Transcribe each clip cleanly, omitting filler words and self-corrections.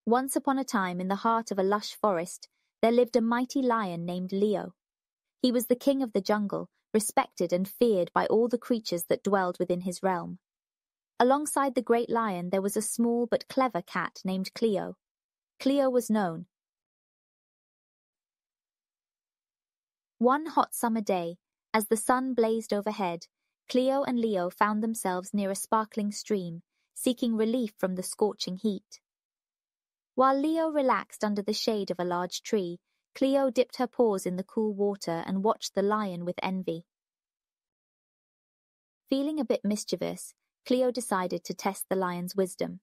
Once upon a time, in the heart of a lush forest, there lived a mighty lion named Leo. He was the king of the jungle, respected and feared by all the creatures that dwelled within his realm. Alongside the great lion there was a small but clever cat named Cleo. Cleo was known. One hot summer day, as the sun blazed overhead, Cleo and Leo found themselves near a sparkling stream, seeking relief from the scorching heat. While Leo relaxed under the shade of a large tree, Cleo dipped her paws in the cool water and watched the lion with envy. Feeling a bit mischievous, Cleo decided to test the lion's wisdom.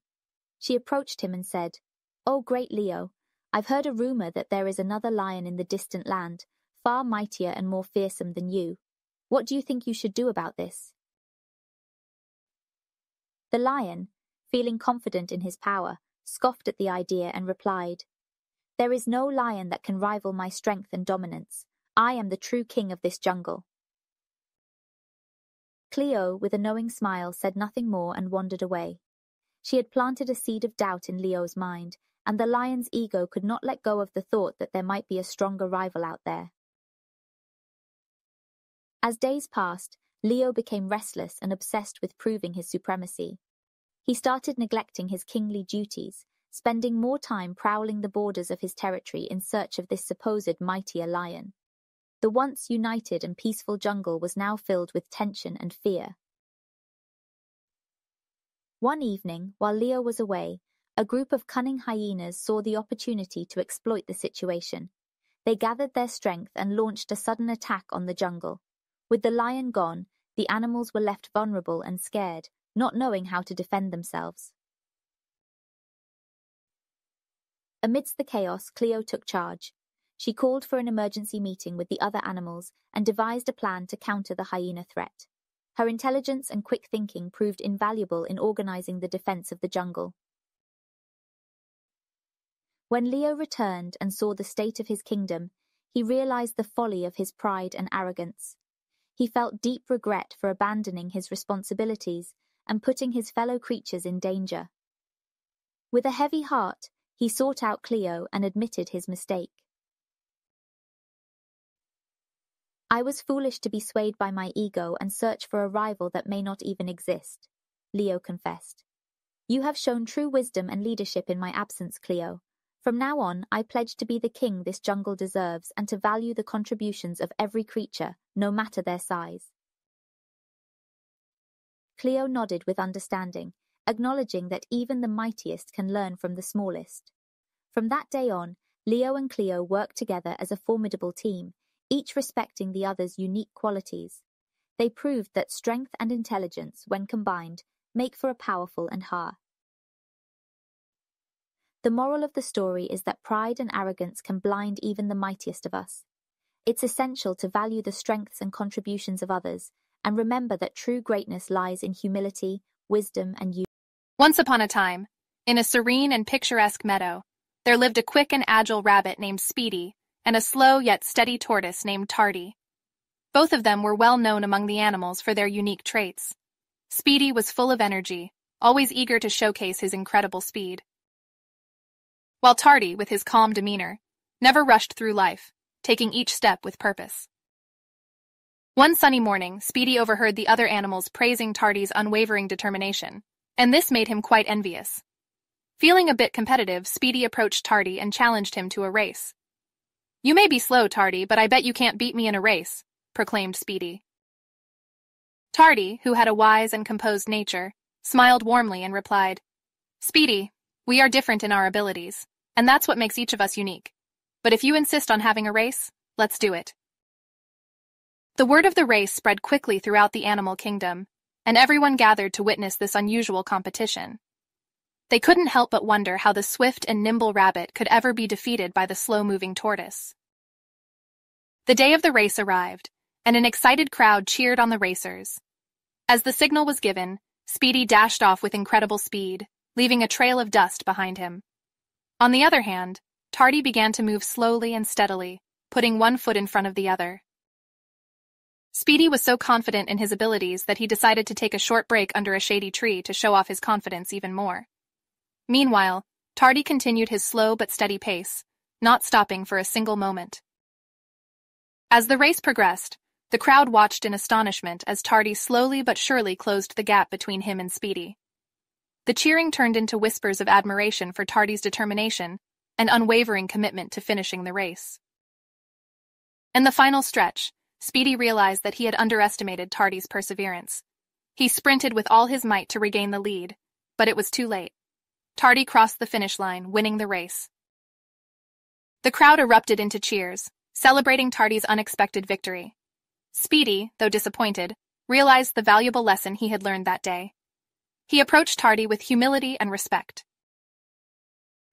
She approached him and said, "Oh, great Leo, I've heard a rumor that there is another lion in the distant land, far mightier and more fearsome than you. What do you think you should do about this?" The lion, feeling confident in his power, scoffed at the idea and replied, "There is no lion that can rival my strength and dominance. I am the true king of this jungle." Cleo, with a knowing smile, said nothing more and wandered away. She had planted a seed of doubt in Leo's mind, and the lion's ego could not let go of the thought that there might be a stronger rival out there. As days passed, Leo became restless and obsessed with proving his supremacy. He started neglecting his kingly duties, spending more time prowling the borders of his territory in search of this supposed mightier lion. The once united and peaceful jungle was now filled with tension and fear. One evening, while Leo was away, a group of cunning hyenas saw the opportunity to exploit the situation. They gathered their strength and launched a sudden attack on the jungle. With the lion gone, the animals were left vulnerable and scared, not knowing how to defend themselves. Amidst the chaos, Cleo took charge. She called for an emergency meeting with the other animals and devised a plan to counter the hyena threat. Her intelligence and quick thinking proved invaluable in organizing the defense of the jungle. When Leo returned and saw the state of his kingdom, he realized the folly of his pride and arrogance. He felt deep regret for abandoning his responsibilities and putting his fellow creatures in danger. With a heavy heart, he sought out Cleo and admitted his mistake. "I was foolish to be swayed by my ego and search for a rival that may not even exist," Leo confessed. "You have shown true wisdom and leadership in my absence, Cleo. From now on, I pledge to be the king this jungle deserves and to value the contributions of every creature, no matter their size." Cleo nodded with understanding, acknowledging that even the mightiest can learn from the smallest. From that day on, Leo and Cleo worked together as a formidable team, each respecting the other's unique qualities. They proved that strength and intelligence, when combined, make for a powerful and heart. The moral of the story is that pride and arrogance can blind even the mightiest of us. It's essential to value the strengths and contributions of others, and remember that true greatness lies in humility, wisdom, and youth. Once upon a time, in a serene and picturesque meadow, there lived a quick and agile rabbit named Speedy and a slow yet steady tortoise named Tardy. Both of them were well known among the animals for their unique traits. Speedy was full of energy, always eager to showcase his incredible speed, while Tardy, with his calm demeanor, never rushed through life, taking each step with purpose. One sunny morning, Speedy overheard the other animals praising Tardy's unwavering determination, and this made him quite envious. Feeling a bit competitive, Speedy approached Tardy and challenged him to a race. "You may be slow, Tardy, but I bet you can't beat me in a race," proclaimed Speedy. Tardy, who had a wise and composed nature, smiled warmly and replied, "Speedy, we are different in our abilities, and that's what makes each of us unique. But if you insist on having a race, let's do it." The word of the race spread quickly throughout the animal kingdom, and everyone gathered to witness this unusual competition. They couldn't help but wonder how the swift and nimble rabbit could ever be defeated by the slow-moving tortoise. The day of the race arrived, and an excited crowd cheered on the racers. As the signal was given, Speedy dashed off with incredible speed, leaving a trail of dust behind him. On the other hand, Tardy began to move slowly and steadily, putting one foot in front of the other. Speedy was so confident in his abilities that he decided to take a short break under a shady tree to show off his confidence even more. Meanwhile, Tardy continued his slow but steady pace, not stopping for a single moment. As the race progressed, the crowd watched in astonishment as Tardy slowly but surely closed the gap between him and Speedy. The cheering turned into whispers of admiration for Tardy's determination and unwavering commitment to finishing the race. In the final stretch, Speedy realized that he had underestimated Tardy's perseverance. He sprinted with all his might to regain the lead, but it was too late. Tardy crossed the finish line, winning the race. The crowd erupted into cheers, celebrating Tardy's unexpected victory. Speedy, though disappointed, realized the valuable lesson he had learned that day. He approached Tardy with humility and respect.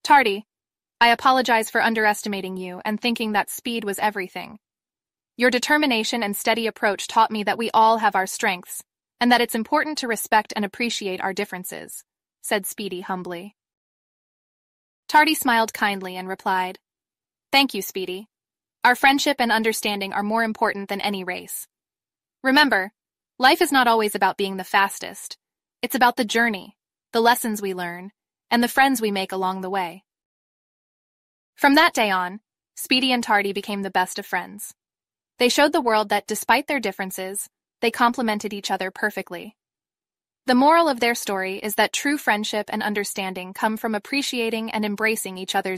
"Tardy, I apologize for underestimating you and thinking that speed was everything. Your determination and steady approach taught me that we all have our strengths, and that it's important to respect and appreciate our differences," said Speedy humbly. Tardy smiled kindly and replied, "Thank you, Speedy. Our friendship and understanding are more important than any race. Remember, life is not always about being the fastest. It's about the journey, the lessons we learn, and the friends we make along the way." From that day on, Speedy and Tardy became the best of friends. They showed the world that despite their differences, they complemented each other perfectly. The moral of their story is that true friendship and understanding come from appreciating and embracing each other's